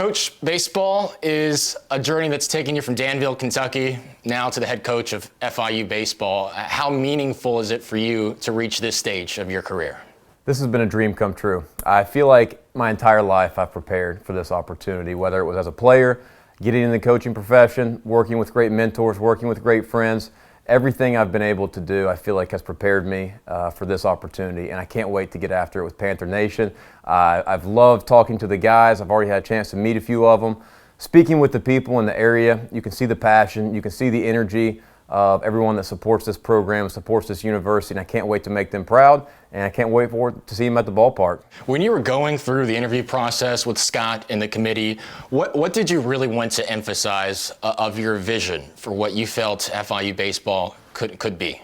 Coach, baseball is a journey that's taken you from Danville, Kentucky, now to the head coach of FIU baseball. How meaningful is it for you to reach this stage of your career? This has been a dream come true. I feel like my entire life I've prepared for this opportunity, whether it was as a player, getting in the coaching profession, working with great mentors, working with great friends. Everything I've been able to do, I feel like has prepared me for this opportunity, and I can't wait to get after it with Panther Nation. I've loved talking to the guys. I've already had a chance to meet a few of them. Speaking with the people in the area, you can see the passion, you can see the energy of everyone that supports this program, supports this university, and I can't wait to make them proud, and I can't wait to see them at the ballpark. When you were going through the interview process with Scott and the committee, what did you really want to emphasize of your vision for what you felt FIU baseball could be?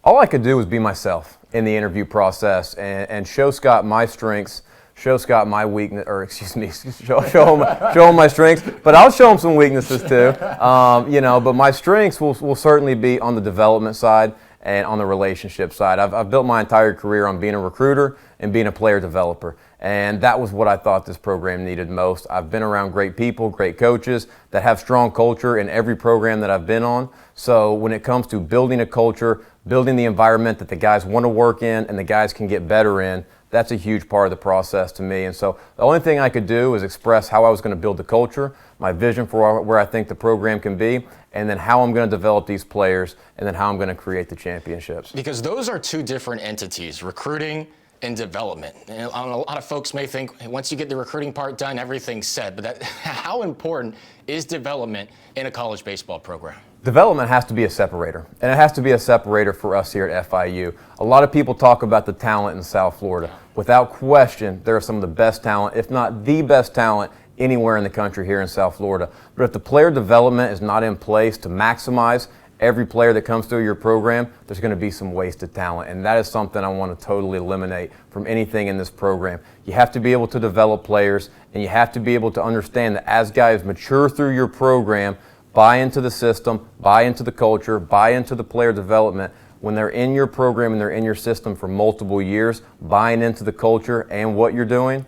All I could do was be myself in the interview process and show Scott my strengths, show Scott my weakness, or excuse me, show him my strengths, but I'll show him some weaknesses too. But my strengths will certainly be on the development side and on the relationship side. I've built my entire career on being a recruiter and being a player developer, and that was what I thought this program needed most. I've been around great people, great coaches that have strong culture in every program that I've been on. So when it comes to building a culture, building the environment that the guys want to work in and the guys can get better in, that's a huge part of the process to me. And so the only thing I could do is express how I was going to build the culture, my vision for where I think the program can be, and then how I'm going to develop these players, and then how I'm going to create the championships. Because those are two different entities, recruiting and development. And a lot of folks may think once you get the recruiting part done, everything's set. But how important is development in a college baseball program? Development has to be a separator, and it has to be a separator for us here at FIU. A lot of people talk about the talent in South Florida. Without question, there are some of the best talent, if not the best talent, anywhere in the country here in South Florida. But if the player development is not in place to maximize every player that comes through your program, there's going to be some wasted talent, and that is something I want to totally eliminate from anything in this program. You have to be able to develop players, and you have to be able to understand that as guys mature through your program, buy into the system, buy into the culture, buy into the player development. When they're in your program and they're in your system for multiple years, buying into the culture and what you're doing,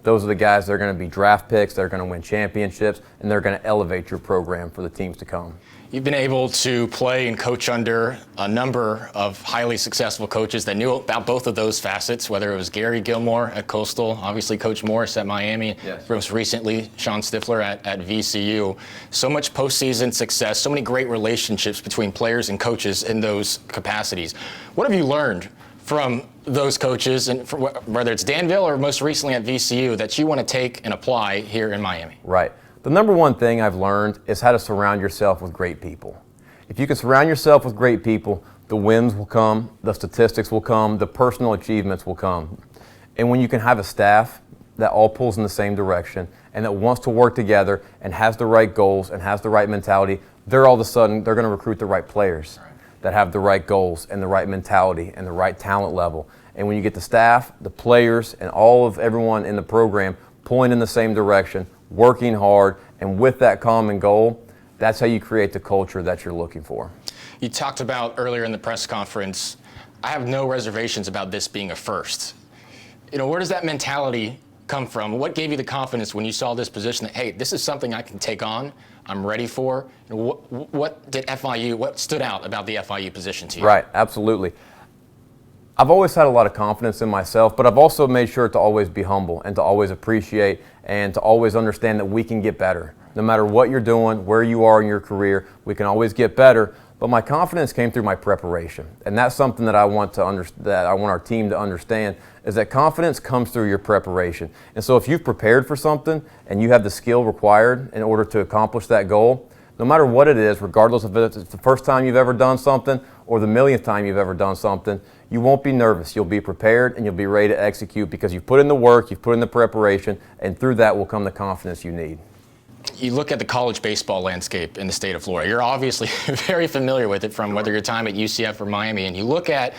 those are the guys that are going to be draft picks, they're going to win championships, and they're going to elevate your program for the teams to come. You've been able to play and coach under a number of highly successful coaches that knew about both of those facets, whether it was Gary Gilmore at Coastal, obviously Coach Morris at Miami, yes. Most recently Sean Stifler at VCU. So much postseason success, so many great relationships between players and coaches in those capacities. What have you learned from those coaches, and whether it's Danville or most recently at VCU, that you want to take and apply here in Miami? Right. The number one thing I've learned is how to surround yourself with great people. If you can surround yourself with great people, the wins will come, the statistics will come, the personal achievements will come. And when you can have a staff that all pulls in the same direction and that wants to work together and has the right goals and has the right mentality, they're all of a sudden, they're going to recruit the right players that have the right goals and the right mentality and the right talent level. And when you get the staff, the players, and all of everyone in the program pulling in the same direction, working hard, and with that common goal, that's how you create the culture that you're looking for. You talked about earlier in the press conference, I have no reservations about this being a first. Where does that mentality come from? What gave you the confidence when you saw this position that, hey, this is something I can take on, I'm ready for? What stood out about the FIU position to you? Right, absolutely. I've always had a lot of confidence in myself, but I've also made sure to always be humble and to always appreciate and to always understand that we can get better. No matter what you're doing, where you are in your career, we can always get better. But my confidence came through my preparation, and that's something that I want our team to understand, is that confidence comes through your preparation. And so if you've prepared for something and you have the skill required in order to accomplish that goal, no matter what it is, regardless of if it's the first time you've ever done something or the millionth time you've ever done something, you won't be nervous. You'll be prepared and you'll be ready to execute because you've put in the work, you've put in the preparation, and through that will come the confidence you need. You look at the college baseball landscape in the state of Florida. You're obviously very familiar with it from whether your time at UCF or Miami, and you look at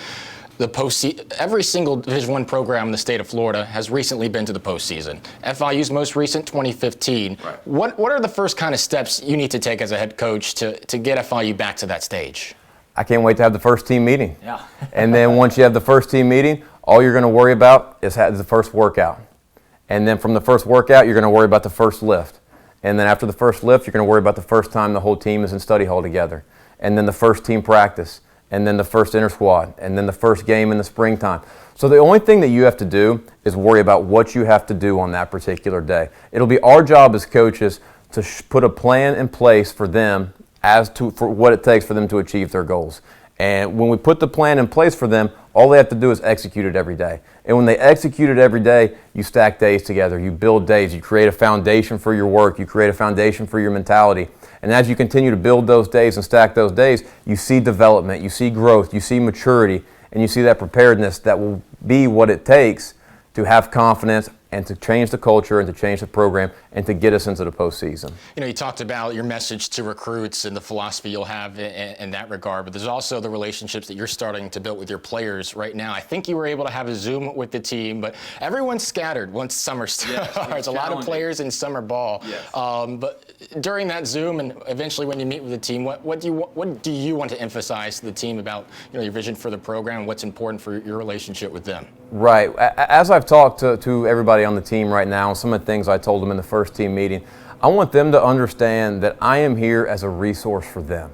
the postseason. Every single Division I program in the state of Florida has recently been to the postseason. FIU's most recent, 2015. Right. What are the first kind of steps you need to take as a head coach to get FIU back to that stage? I can't wait to have the first team meeting. Yeah. And then once you have the first team meeting, all you're going to worry about is the first workout. And then from the first workout, you're going to worry about the first lift. And then after the first lift, you're going to worry about the first time the whole team is in study hall together. And then the first team practice. And then the first inter squad. And then the first game in the springtime. So the only thing that you have to do is worry about what you have to do on that particular day. It'll be our job as coaches to put a plan in place for them for what it takes for them to achieve their goals. And when we put the plan in place for them, all they have to do is execute it every day. And when they execute it every day, you stack days together, you build days, you create a foundation for your work, you create a foundation for your mentality. And as you continue to build those days and stack those days, you see development, you see growth, you see maturity, and you see that preparedness that will be what it takes to have confidence and to change the culture and to change the program and to get us into the postseason. You know, you talked about your message to recruits and the philosophy you'll have in that regard, but there's also the relationships that you're starting to build with your players right now. I think you were able to have a Zoom with the team, but everyone's scattered once summer starts. Yes, a lot of players in summer ball. Yes. But during that Zoom and eventually when you meet with the team, what do you want to emphasize to the team about your vision for the program and what's important for your relationship with them? Right. As I've talked to everybody on the team right now, and some of the things I told them in the first team meeting, I want them to understand that I am here as a resource for them.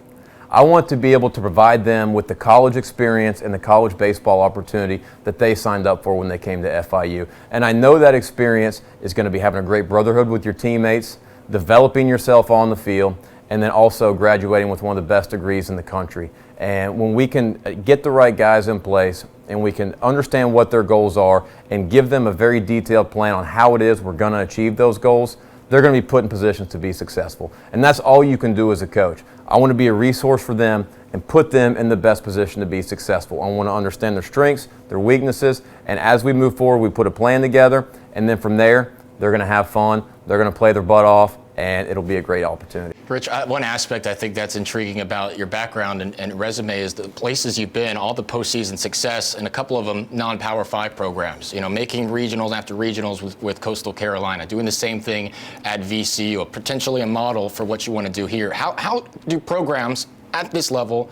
I want to be able to provide them with the college experience and the college baseball opportunity that they signed up for when they came to FIU. And I know that experience is going to be having a great brotherhood with your teammates, developing yourself on the field, and then also graduating with one of the best degrees in the country. And when we can get the right guys in place and we can understand what their goals are and give them a very detailed plan on how it is we're going to achieve those goals, they're going to be put in positions to be successful. And that's all you can do as a coach. I want to be a resource for them and put them in the best position to be successful. I want to understand their strengths, their weaknesses, and as we move forward, we put a plan together, and then from there, they're going to have fun, they're going to play their butt off, and it'll be a great opportunity. Rich, one aspect I think that's intriguing about your background and resume is the places you've been, all the postseason success, and a couple of them non-Power 5 programs. You know, making regionals after regionals with Coastal Carolina, doing the same thing at VCU, potentially a model for what you want to do here. How do programs at this level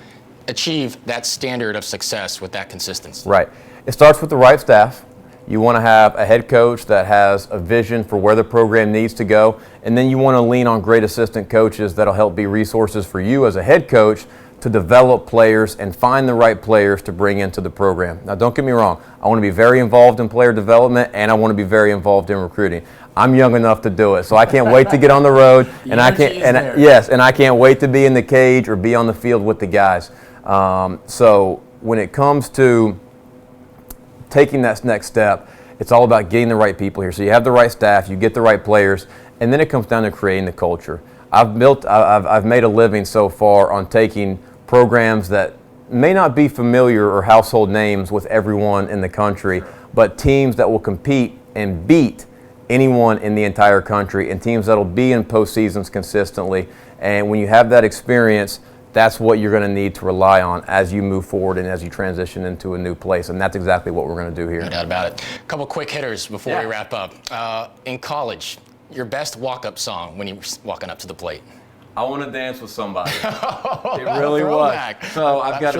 achieve that standard of success with that consistency? Right. It starts with the right staff. You want to have a head coach that has a vision for where the program needs to go, and then you want to lean on great assistant coaches that'll help be resources for you as a head coach to develop players and find the right players to bring into the program. Now, don't get me wrong. I want to be very involved in player development, and I want to be very involved in recruiting. I'm young enough to do it, so I can't wait to get on the road, and I can't wait to be in the cage or be on the field with the guys. So when it comes to taking that next step, it's all about getting the right people here. So you have the right staff, you get the right players, and then it comes down to creating the culture. I've made a living so far on taking programs that may not be familiar or household names with everyone in the country, but teams that will compete and beat anyone in the entire country, and teams that will be in postseasons consistently. And when you have that experience, that's what you're going to need to rely on as you move forward and as you transition into a new place. And that's exactly what we're going to do here. No doubt about it. A couple quick hitters before we wrap up. In college, your best walk-up song when you were walking up to the plate? I Want to Dance with Somebody. It really was. So I've got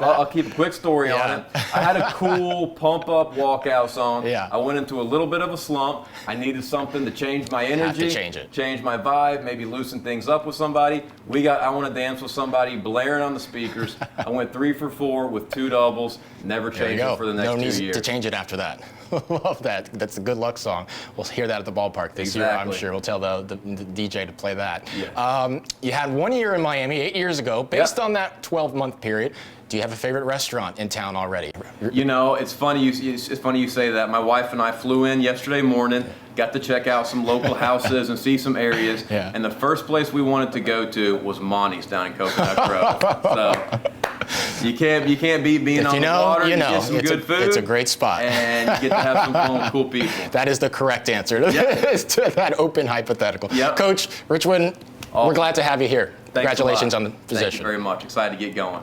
I'll keep a quick story on it. I had a cool pump-up walkout song. Yeah. I went into a little bit of a slump. I needed something to change my energy, change my vibe, maybe loosen things up with somebody. We got I Want to Dance with Somebody blaring on the speakers. I went 3 for 4 with 2 doubles. Never changed it for the next 2 years. No need to change it after that. Love that. That's a good luck song. We'll hear that at the ballpark this year, I'm sure. We'll tell the DJ to play that. Yeah. You had 1 year in Miami 8 years ago. Based on that 12-month period, do you have a favorite restaurant in town already? You know, it's funny you say that. My wife and I flew in yesterday morning, got to check out some local houses and see some areas. Yeah. And the first place we wanted to go to was Monty's down in Coconut Grove. So you can't beat being on the water. You get some good food. It's a great spot. And you get to have some fun with cool people. That is the correct answer to that open hypothetical. Yep. Coach, Rich Witten, we're glad to have you here. Congratulations on the position. Thank you very much. Excited to get going.